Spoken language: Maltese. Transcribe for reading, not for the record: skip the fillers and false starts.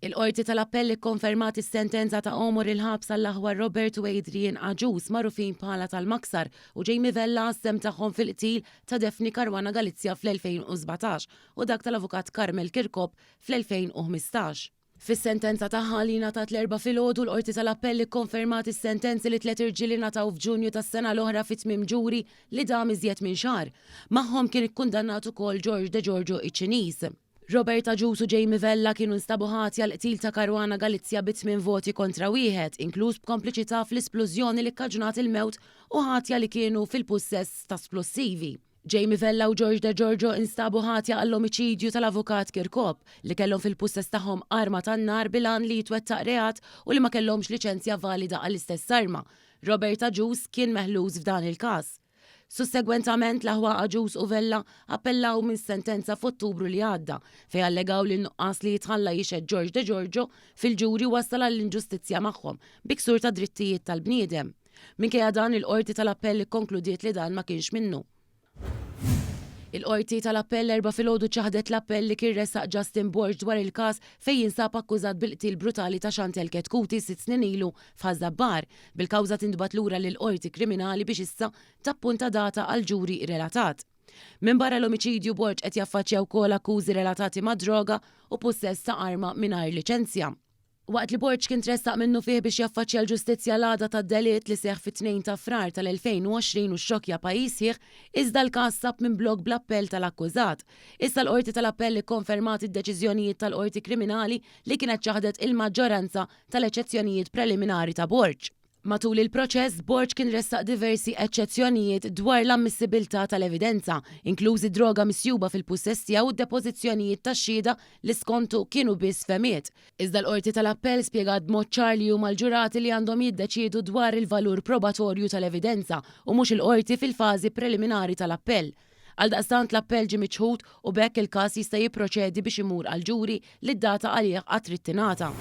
Il-Qorti tal-Appell ikkonfermat is-sentenza ta' Omur il-ħabs għall-aħwar Robert u Adrian Aġus magħrufin bħala tal-Maksar u Jamie Vella sem tagħhom fil-qtil ta' Daphne Caruana Galizia fl-2017 u dak tal-avukat Carmel Kirkhope fl-2015. Fis-sentenza tagħha li ngħatat l-erba' filgħodu l-Qorti tal-Appell ikkonfermat is-sentenzi li 3 irġieli ngħataw f'Ġunju tas-sena l-oħra fi tmiem ġuri li dam iżjed minn xahar. Magħhom kien ikkundannat ukoll George De Giorgio iċ-Ċiniż. Robert Aġus u Jamie Vella kienu nstabu ħati għal-qtil ta' Caruana Galizia b'8 voti kontra wieħed, inkluż b'kompliċità fl-isplużjoni li kkaġunat il-mewt u ħatja li kienu fil-possess ta' splussivi. Jamie Vella u George De Giorgio instabu ħatja għall-omiċidju tal-avukat Kirkhope li kellhom fil-possess tagħhom arma tan-nar bilan li jitwettaq reat u li ma kellhomx liċenzja valida għall-istess arma. Robert Aġus kien meħluż f'dan il-każ. Sussegwentament l-aħwa Aġus u Vella appellaw minn sentenza f'Ottubru li għadda fejn allegaw li n-nuqqas li jitħalla jixed George De Giorgio fil-ġuri wassal għall-inġustizzja magħhom biksur ta' drittijiet tal-bniedem. Minkejja dan il-Qorti tal-Appell ikkonkludiet li dan ma kienx minnu. Il-Qorti tal-Appell erba' filgħodu ċaħdet l-appell li kien ressaq Justin Borge dwar il-każ fejn jinsab akkużat bil-qtil brutali ta' Chantel Ketkuti 6 snin ilu f'Ħażabbar bil-kawża tintbagħat lura lill-Qorti Kriminali biex issa tappunta data għal ġuri relatat. Minn barra l-omiċidju Borge qed jaffaċċja wkoll akkużi relatati ma' droga u possess ta' arma mingħajr liċenzja. Waqt li Borge kien tressaq minnu fih biex jaffaċċja l-ġustizzja l-għada tad-delitt li seħħ fit-2 ta' Frar tal-2020 u xokja pajjiż sieħ, iżda l-każ sab minn blog bl-appell tal-akkużat. Issa l-Qorti tal-Appell ikkonfermat id-deċiżjonijiet tal-Qorti Kriminali li kienet ċaħdet il-maġġoranza tal-eċezzjonijiet preliminari ta' Borge. Matul il-proċess, Borge kien ressaq diversi eċċezzjonijiet dwar l-ammissibilità tal-evidenza, inklużi droga misjuba fil-possess tiegħu u d-depożizzjonijiet tax-xhieda li skontu kienu biss femiet. Iżda l-Qorti tal-Appell spjegat b'mod ċar li huma l-ġurati li għandhom jiddeċiedu dwar il-valur probatorju tal-evidenza u mhux il-qorti fil-fażi preliminari tal-appell. Għaldaqstant l-appell ġie miċħud u bekk il-każ jista' jipproċedi biex imur għal ġuri li d-data għalih qatt trid tingħata.